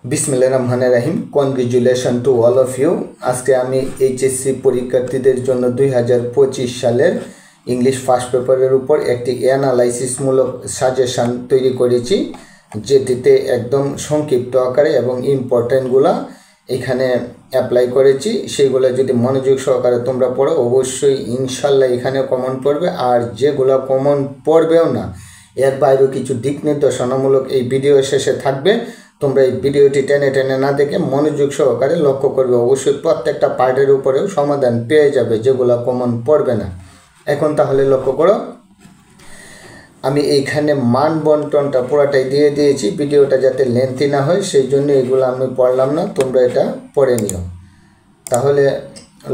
বিসমিল্লাহির রহমানির রহিম। Congratulation to all of you. আজকে আমি এইচএসসি পরীক্ষার্থীদের জন্য 2025 সালের ইংলিশ ফার্স্ট পেপারের উপর একটি অ্যানালাইসিসমূলক সাজেশান তৈরি করেছি, যেটিতে একদম সংক্ষিপ্ত আকারে এবং ইম্পর্টেন্টগুলো এখানে অ্যাপ্লাই করেছি। সেইগুলো যদি মনোযোগ সহকারে তোমরা পড়ো, অবশ্যই ইনশাল্লাহ এখানে কমন পড়বে। আর যেগুলো কমন পড়বেও না, এর বাইরেও কিছু দিক নির্দেশনামূলক এই ভিডিও শেষে থাকবে। তোমরা এই ভিডিওটি টেনে টেনে না দেখে মনোযোগ সহকারে লক্ষ্য করবে, অবশ্যই প্রত্যেকটা পার্টের উপরেও সমাধান পেয়ে যাবে যেগুলো কমন পড়বে না। এখন তাহলে লক্ষ্য করো, আমি এইখানে মান বন্টনটা পুরোটাই দিয়ে দিয়েছি, ভিডিওটা যাতে লেন্থি না হয় সেই জন্য এগুলো আমি পড়লাম না, তোমরা এটা পড়ে নিও। তাহলে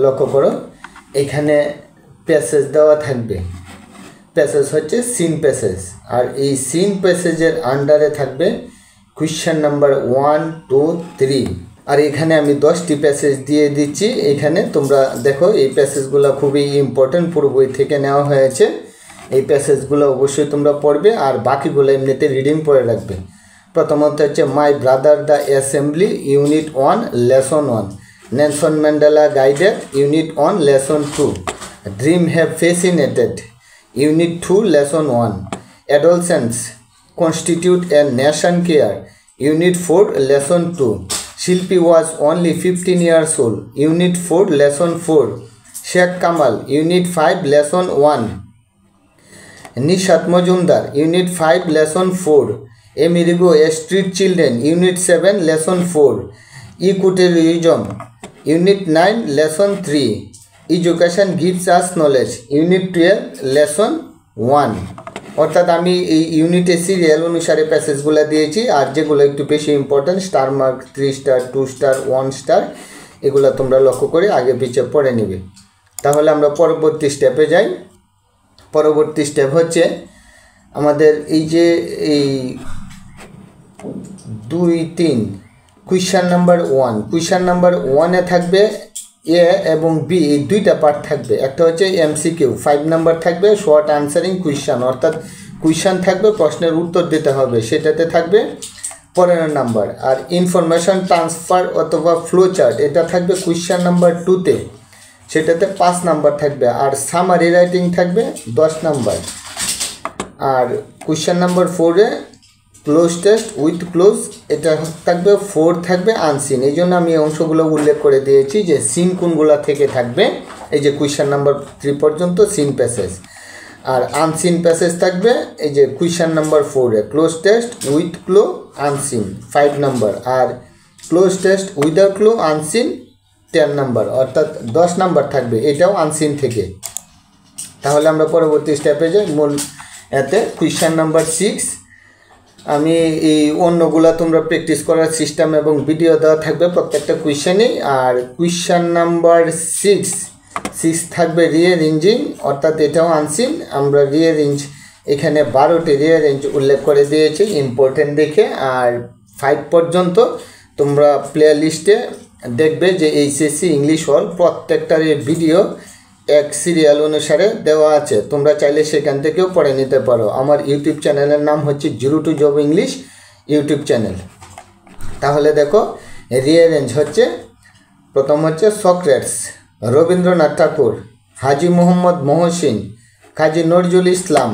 লক্ষ্য করো, এখানে প্যাসেজ দেওয়া থাকবে। প্যাসেজ হচ্ছে সিন প্যাসেজ, আর এই সিন প্যাসেজের আন্ডারে থাকবে কোয়েশ্চেন নাম্বার 1, 2, 3। আর এখানে আমি 10টি প্যাসেজ দিয়ে দিচ্ছি। এখানে তোমরা দেখো, এই প্যাসেজগুলো খুবই ইম্পর্টেন্ট, পুরো বই থেকে নেওয়া হয়েছে। এই প্যাসেজগুলো অবশ্যই তোমরা পড়বে, আর বাকিগুলো এমনিতে রিডিং পড়ে রাখবে। প্রথমত হচ্ছে my brother the assembly, unit 1, lesson 1। Nelson Mandela guided, unit 1, lesson 2। Dream have fascinated, unit 2, lesson 1। Adolescence constitute a nation care, unit 4, lesson 2. Shilpi was only 15 years old, unit 4, lesson 4. Sheikh Kamal, unit 5, lesson 1. Nishat Majumdar, unit 5, lesson 4. Amerigo, A Street Children, unit 7, lesson 4. Equitarianism, unit 9, lesson 3. Education gives us knowledge, unit 12, lesson 1. অর্থাৎ আমি এই ইউনিটের serial অনুসারে প্যাসেজগুলো দিয়েছি, আর যেগুলো একটু বেশি important, star mark, 3 star, 2 star, 1 star, এগুলো তোমরা লক্ষ্য করে আগে পিছিয়ে পড়ে নিবে। তাহলে আমরা পরবর্তী স্টেপে যাই। পরবর্তী স্টেপ হচ্ছে আমাদের এই যে এই 2, 3 কোয়েশ্চেন নাম্বার 1। কোয়েশ্চেন নাম্বার 1-এ থাকবে এ এবং বি, এই দুইটা পার্ট থাকবে। একটা হচ্ছে এমসিকিউ, 5 নাম্বার থাকবে শর্ট আনসারিং কোয়েশ্চেন, অর্থাৎ কোয়েশ্চেন থাকবে, প্রশ্নের উত্তর দিতে হবে, সেটাতে থাকবে 15 নাম্বার। আর ইনফরমেশন ট্রান্সফার অথবা ফ্লো চার্ট, এটা থাকবে কোয়েশ্চেন নাম্বার 2-তে, সেটাতে 5 নাম্বার থাকবে। আর সামারি রাইটিং থাকবে 10 নাম্বার। আর কোয়েশ্চেন নাম্বার 4-এ ক্লোজ টেস্ট উইথ ক্লোজ, এটা থাকবে 4 থাকবে আনসিন। এই জন্য আমি এই অংশগুলো উল্লেখ করে দিয়েছি যে সিন কোনগুলো থেকে থাকবে। এই যে কোয়েশ্চেন নাম্বার 3 পর্যন্ত সিন প্যাসেজ, আর আনসিন প্যাসেজ থাকবে এই যে কোয়েশ্চেন নাম্বার 4-এ cloze test with clue unseen 5 number, আর cloze test without clue unseen 10 number, অর্থাৎ 10 নাম্বার থাকবে, এটাও আনসিন থেকে। তাহলে আমরা পরবর্তী স্টেপে যাই। মূল এতে কোয়েশ্চেন নাম্বার 6, আমি এই অন্যগুলা তোমরা প্র্যাকটিস করার সিস্টেম এবং ভিডিও দেওয়া থাকবে প্রত্যেকটা কোয়েশ্চেনেই। আর কোয়েশ্চেন নাম্বার 6 থাকবে রিঅ্যারেঞ্জিং, অর্থাৎ এটাও আনসিন। আমরা রিঅ্যারেঞ্জ এখানে 12টি রিঅ্যারেঞ্জ উল্লেখ করে দিয়েছি ইম্পর্টেন্ট দেখে। আর 5 পর্যন্ত তোমরা প্লে লিস্টে দেখবে যে এইচএসসি ইংলিশ হল প্রত্যেকটার ভিডিও এক সিরিয়াল অনুসারে দেওয়া আছে, তোমরা চাইলে সেখান থেকেও পড়ে নিতে পারো। আমার ইউটিউব চ্যানেলের নাম হচ্ছে zero to job English YouTube channel. তাহলে দেখো, রিঅ্যারেঞ্জ হচ্ছে প্রথম হচ্ছে সক্রেটস, রবীন্দ্রনাথ ঠাকুর, হাজি মোহাম্মদ মহসিন, কাজী Nazrul Islam,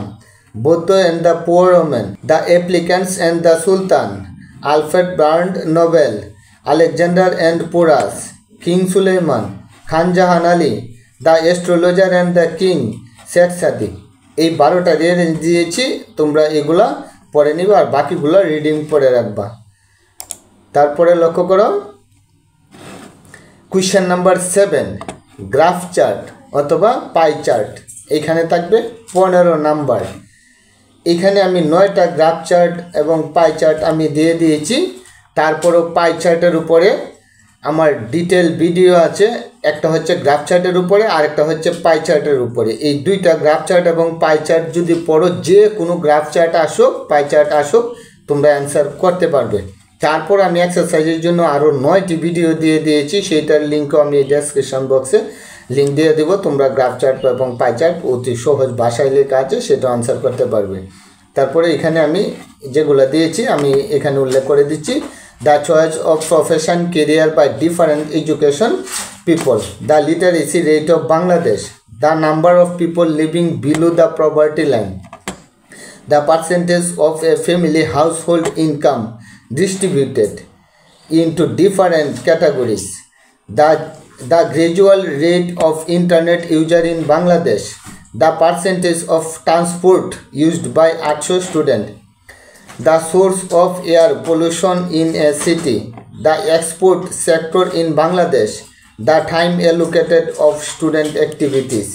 Buddha and the poor women, the applicants and the sultan, Alfred Bernhard Nobel, Alexander and Porus, King Sulaiman, Khan Jahan Ali, the astrologer and the king, Sheikh Saadi. এই 12টা rearrange দিয়েছি, তোমরা এগুলা পড়ে নিবে, আর বাকিগুলো রিডিং পড়ে রাখবা। তারপরে লক্ষ্য করো, কোয়েশ্চেন নাম্বার 7 গ্রাফ চার্ট অথবা পাই চার্ট, এখানে থাকবে 15 নাম্বার। এখানে আমি 9টা গ্রাফ চার্ট এবং পাই চার্ট আমি দিয়ে দিয়েছি। তারপরও পাই চার্টের উপরে আমার ডিটেল ভিডিও আছে, একটা হচ্ছে গ্রাফ চার্টের উপরে, আর একটা হচ্ছে পাই চার্টের উপরে। এই দুইটা গ্রাফ চার্ট এবং পাই চার্ট যদি পড়ো, যে কোনো গ্রাফ চার্ট আসুক পাই চার্ট আসুক, তোমরা অ্যান্সার করতে পারবে। তারপর আমি এক্সারসাইজের জন্য আরও 9টি ভিডিও দিয়ে দিয়েছি, সেইটার লিঙ্কও আমি ডেসক্রিপশন বক্সে লিঙ্ক দিয়ে দেবো। তোমরা গ্রাফ চার্ট এবং পাই চার্ট অতি সহজ ভাষায় লেখা আছে, সেটা আনসার করতে পারবে। তারপরে এখানে আমি যেগুলো দিয়েছি আমি এখানে উল্লেখ করে দিচ্ছি। the choice of profession career by different education people, the literacy rate of Bangladesh, the number of people living below the poverty line, the percentage of a family household income distributed into different categories, the gradual rate of internet user in Bangladesh, the percentage of transport used by 800 students, the source of air pollution in a city, the export sector in Bangladesh, the time allocated of student activities.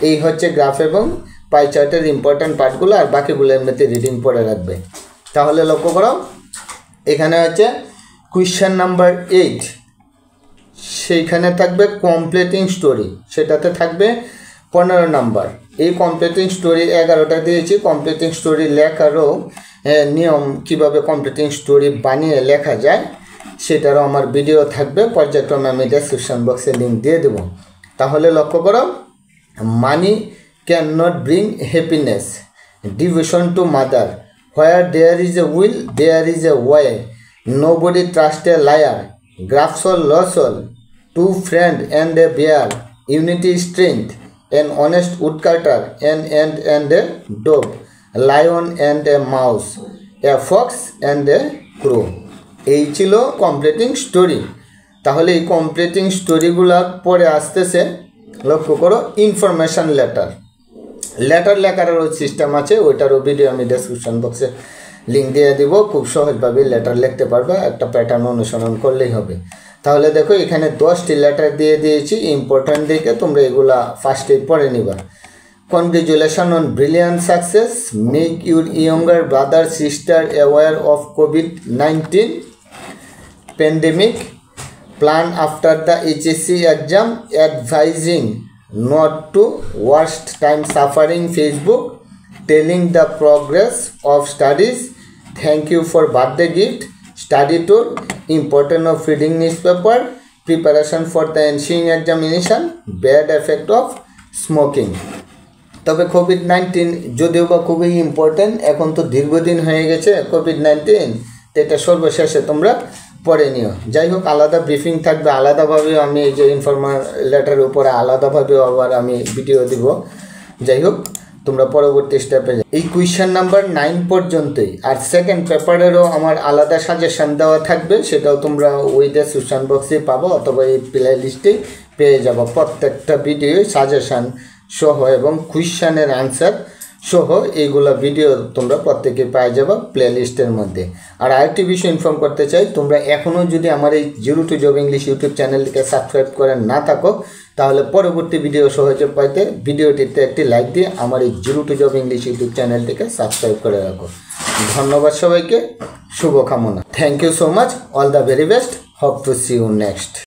এই হচ্ছে graph এবং পাই চার্টের important পার্টগুলো, আর বাকিগুলো এমনিতে reading পড়ে রাখবে। তাহলে লক্ষ্য করো এখানে হচ্ছে কোয়েশ্চেন নাম্বার 8, সেইখানে থাকবে কমপ্লিটিং স্টোরি, সেটাতে থাকবে 15 নাম্বার। এই কমপ্লিটিং স্টোরি 11টা দিয়েছি। কমপ্লিটিং স্টোরি লেখারও নিয়ম, কিভাবে কমপ্লিটিং স্টোরি বানিয়ে লেখা যায় সেটারও আমার ভিডিও থাকবে, পর্যায়ক্রমে আমি ডেসক্রিপশন বক্সে লিঙ্ক দিয়ে দেবো। তাহলে লক্ষ্য করো, money can not bring happiness, devotion to mother, where there is a will there is a way, nobody trust a liar, grasp all lose all, two friend and a bear, unity strength, an honest woodcutter, an ant and a dove, a lion and a mouse, a fox and a crow. এই ছিল completing story. তাহলে এই completing স্টোরিগুলো পরে আসতেছে, লক্ষ্য করো, information letter. Letter লেখারও system আছে, ওইটারও video আমি ডেসক্রিপশন বক্সে লিঙ্ক দিয়ে দিব। খুব সহজভাবে লেটার লিখতে পারবে, একটা প্যাটার্ন অনুসরণ করলেই হবে। তাহলে দেখো এখানে 10টি লেটার দিয়ে দিয়েছি, ইম্পর্টেন্ট দেখে তোমরা এগুলা ফার্স্টেই পড়ে নিবা। Congratulation on brilliant success, make your younger brother sister aware of COVID-19 pandemic, plan after the HSC exam, advising not to waste time suffering Facebook, telling the progress of studies, thank you for birthday gift, study tour, importance of reading newspaper, preparation for the ensuing examination, bad effect of smoking. তবে COVID-19 যদিও বা খুবই important, এখন তো দীর্ঘদিন হয়ে গেছে COVID-19, তো এটা সর্বশেষে তোমরা পড়ে নিও। যাই হোক, আলাদা ব্রিফিং থাকবে, আলাদাভাবে আমি এই যে ইনফরমাল লেটারের উপরে আলাদাভাবেও আবার আমি ভিডিও দিব। যাই হোক, তোমরা পরবর্তী স্টেপে এই কোয়েশ্চেন নাম্বার 9 পর্যন্তই। আর সেকেন্ড পেপারেরও আমার আলাদা সাজেশন দেওয়া থাকবে, সেটাও তোমরা ওই ডেসক্রিপশন বক্সে পাবো, অথবা এই প্লে লিস্টে পেয়ে যাবো। প্রত্যেকটা ভিডিও সাজেশন সহ এবং কোয়েশ্চেনের আনসার সহ এইগুলো ভিডিও তোমরা প্রত্যেকে পেয়ে যাবো প্লে লিস্টের মধ্যে। আর আরেকটি বিষয় ইনফর্ম করতে চাই, তোমরা এখনও যদি আমার এই zero to job English YouTube চ্যানেলটিকে সাবস্ক্রাইব করে না থাকো, তাহলে পরবর্তী ভিডিও সহজে পাইতে ভিডিওটিতে একটি লাইক দিয়ে আমার এই zero to job English YouTube চ্যানেলটিকে সাবস্ক্রাইব করে রাখো। ধন্যবাদ সবাইকে, শুভকামনা। Thank you so much, all the very best, hope to see you next.